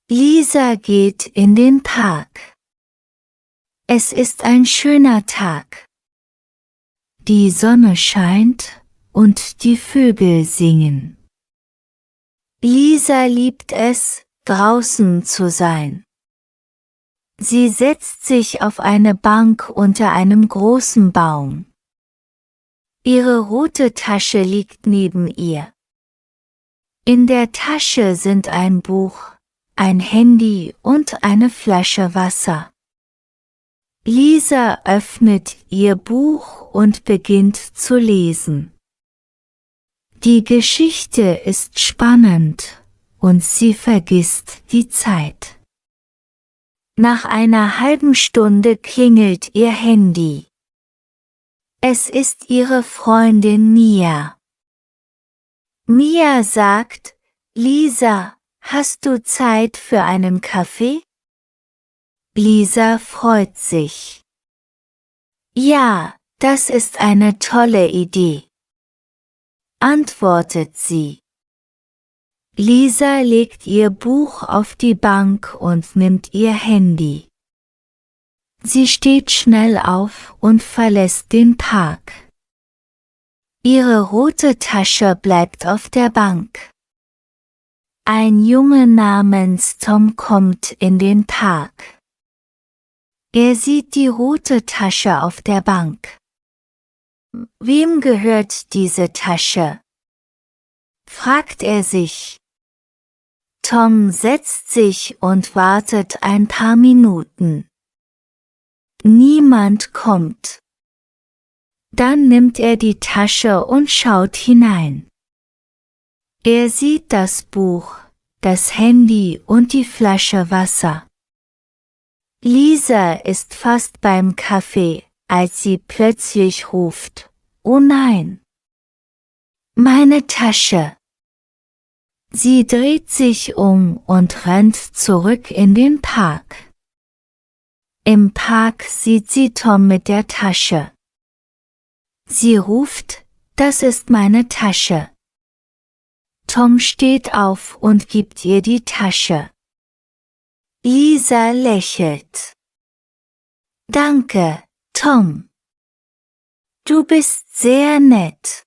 Lisa geht in den Park. Es ist ein schöner Tag. Die Sonne scheint und die Vögel singen. Lisa liebt es, draußen zu sein. Sie setzt sich auf eine Bank unter einem großen Baum. Ihre rote Tasche liegt neben ihr. In der Tasche sind ein Buch, ein Handy und eine Flasche Wasser. Lisa öffnet ihr Buch und beginnt zu lesen. Die Geschichte ist spannend und sie vergisst die Zeit. Nach einer halben Stunde klingelt ihr Handy. Es ist ihre Freundin Mia. Mia sagt, Lisa, hast du Zeit für einen Kaffee? Lisa freut sich. Ja, das ist eine tolle Idee, antwortet sie. Lisa legt ihr Buch auf die Bank und nimmt ihr Handy. Sie steht schnell auf und verlässt den Park. Ihre rote Tasche bleibt auf der Bank. Ein Junge namens Tom kommt in den Park. Er sieht die rote Tasche auf der Bank. Wem gehört diese Tasche? Fragt er sich. Tom setzt sich und wartet ein paar Minuten. Niemand kommt. Dann nimmt er die Tasche und schaut hinein. Er sieht das Buch, das Handy und die Flasche Wasser. Lisa ist fast beim Kaffee, als sie plötzlich ruft, oh nein! Meine Tasche! Sie dreht sich um und rennt zurück in den Park. Im Park sieht sie Tom mit der Tasche. Sie ruft, das ist meine Tasche. Tom steht auf und gibt ihr die Tasche. Lisa lächelt. Danke, Tom. Du bist sehr nett.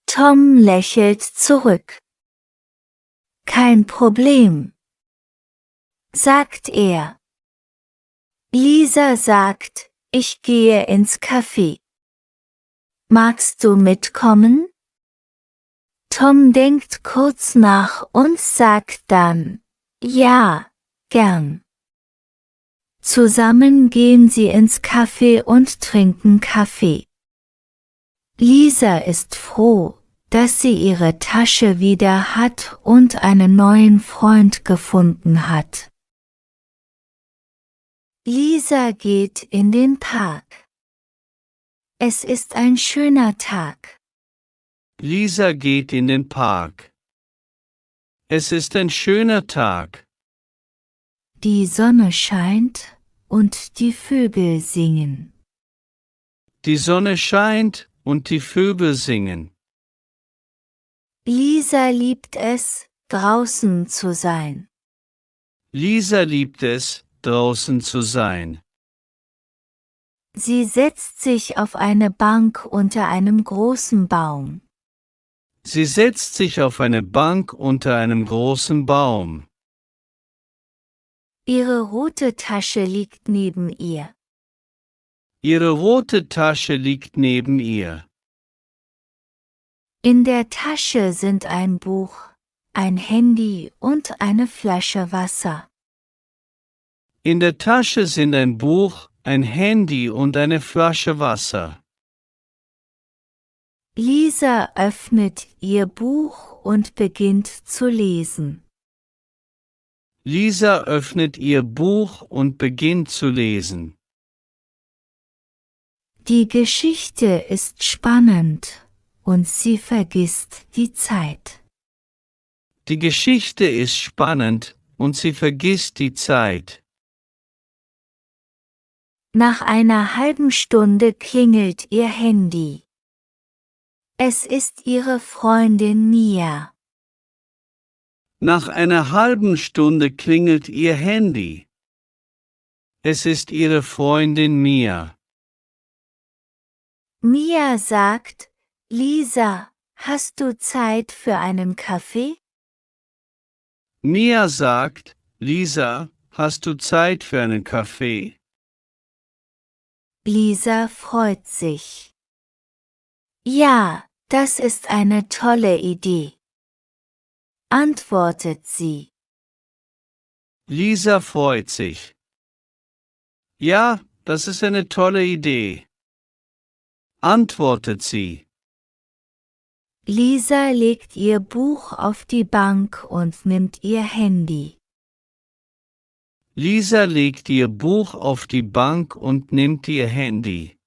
Tom lächelt zurück. Kein Problem, sagt er. Lisa sagt, ich gehe ins Café. Magst du mitkommen? Tom denkt kurz nach und sagt dann, ja, gern. Zusammen gehen sie ins Café und trinken Kaffee. Lisa ist froh, dass sie ihre Tasche wieder hat und einen neuen Freund gefunden hat. Lisa geht in den Park. Es ist ein schöner Tag. Lisa geht in den Park. Es ist ein schöner Tag. Die Sonne scheint und die Vögel singen. Die Sonne scheint und die Vögel singen. Lisa liebt es, draußen zu sein. Lisa liebt es, draußen zu sein. Sie setzt sich auf eine Bank unter einem großen Baum. Sie setzt sich auf eine Bank unter einem großen Baum. Ihre rote Tasche liegt neben ihr. Ihre rote Tasche liegt neben ihr. In der Tasche sind ein Buch, ein Handy und eine Flasche Wasser. In der Tasche sind ein Buch, ein Handy und eine Flasche Wasser. Lisa öffnet ihr Buch und beginnt zu lesen. Lisa öffnet ihr Buch und beginnt zu lesen. Die Geschichte ist spannend und sie vergisst die Zeit. Die Geschichte ist spannend und sie vergisst die Zeit. Nach einer halben Stunde klingelt ihr Handy. Es ist ihre Freundin Mia. Nach einer halben Stunde klingelt ihr Handy. Es ist ihre Freundin Mia. Mia sagt, Lisa, hast du Zeit für einen Kaffee? Mia sagt, Lisa, hast du Zeit für einen Kaffee? Lisa freut sich. Ja, das ist eine tolle Idee, antwortet sie. Lisa freut sich. Ja, das ist eine tolle Idee, antwortet sie. Lisa legt ihr Buch auf die Bank und nimmt ihr Handy. Lisa legt ihr Buch auf die Bank und nimmt ihr Handy.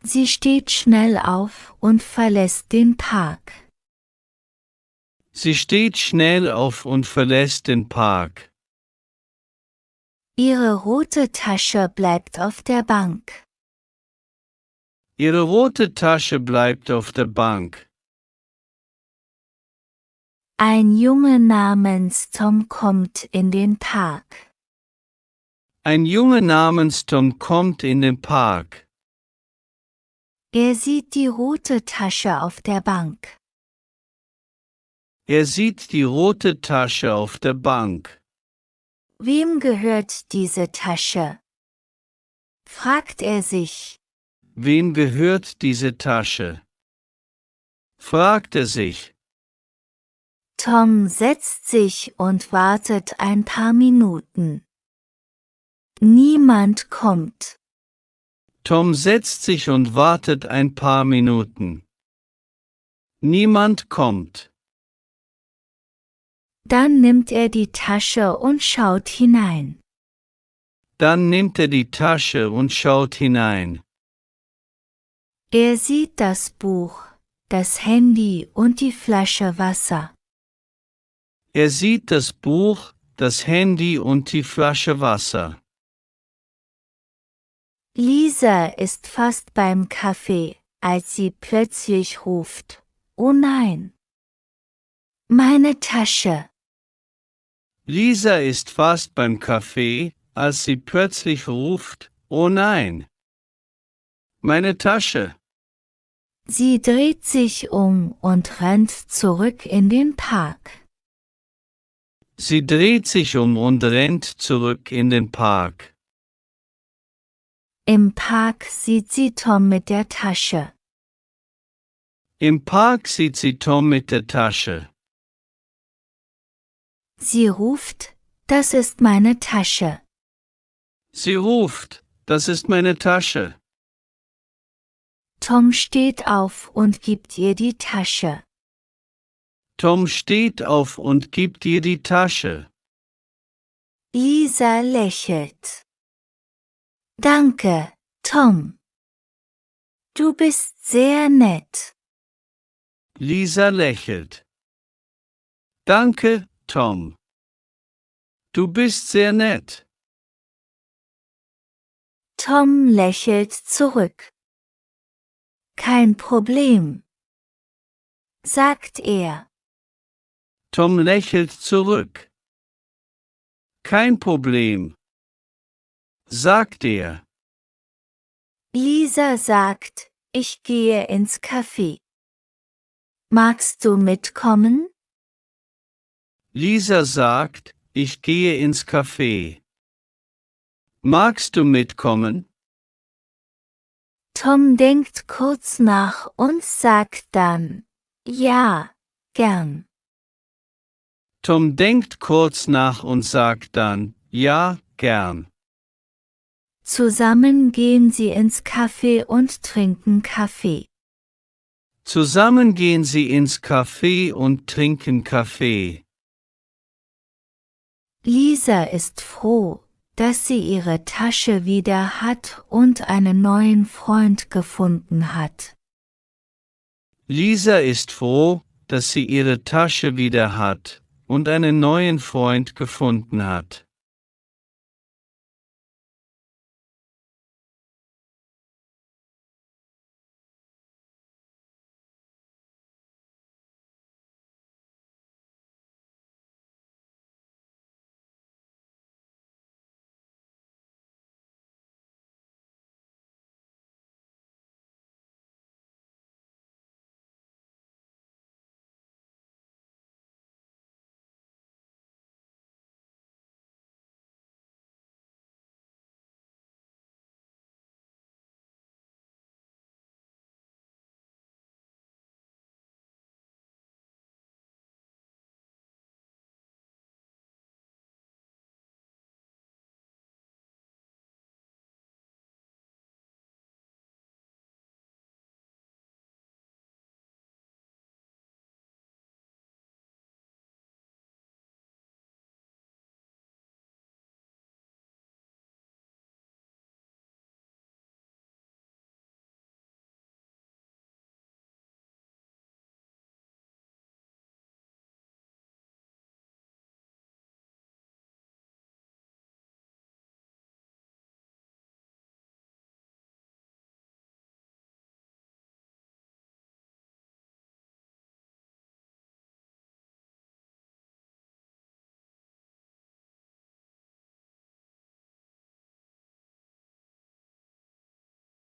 Sie steht schnell auf und verlässt den Park. Sie steht schnell auf und verlässt den Park. Ihre rote Tasche bleibt auf der Bank. Ihre rote Tasche bleibt auf der Bank. Ein Junge namens Tom kommt in den Park. Ein Junge namens Tom kommt in den Park. Er sieht die rote Tasche auf der Bank. Er sieht die rote Tasche auf der Bank. Wem gehört diese Tasche? Fragt er sich. Wem gehört diese Tasche? Fragt er sich. Tom setzt sich und wartet ein paar Minuten. Niemand kommt. Tom setzt sich und wartet ein paar Minuten. Niemand kommt. Dann nimmt er die Tasche und schaut hinein. Dann nimmt er die Tasche und schaut hinein. Er sieht das Buch, das Handy und die Flasche Wasser. Er sieht das Buch, das Handy und die Flasche Wasser. Lisa ist fast beim Kaffee, als sie plötzlich ruft: Oh nein! Meine Tasche! Lisa ist fast beim Kaffee, als sie plötzlich ruft: Oh nein! Meine Tasche! Sie dreht sich um und rennt zurück in den Park. Sie dreht sich um und rennt zurück in den Park. Im Park sieht sie Tom mit der Tasche. Im Park sieht sie Tom mit der Tasche. Sie ruft: Das ist meine Tasche. Sie ruft: Das ist meine Tasche. Tom steht auf und gibt ihr die Tasche. Tom steht auf und gibt ihr die Tasche. Lisa lächelt. Danke, Tom. Du bist sehr nett. Lisa lächelt. Danke, Tom. Du bist sehr nett. Tom lächelt zurück. Kein Problem, sagt er. Tom lächelt zurück. Kein Problem, sagt er. Lisa sagt: Ich gehe ins Café. Magst du mitkommen? Lisa sagt: Ich gehe ins Café. Magst du mitkommen? Tom denkt kurz nach und sagt dann: Ja, gern. Tom denkt kurz nach und sagt dann: Ja, gern. Zusammen gehen sie ins Café und trinken Kaffee. Zusammen gehen sie ins Café und trinken Kaffee. Lisa ist froh, dass sie ihre Tasche wieder hat und einen neuen Freund gefunden hat. Lisa ist froh, dass sie ihre Tasche wieder hat und einen neuen Freund gefunden hat.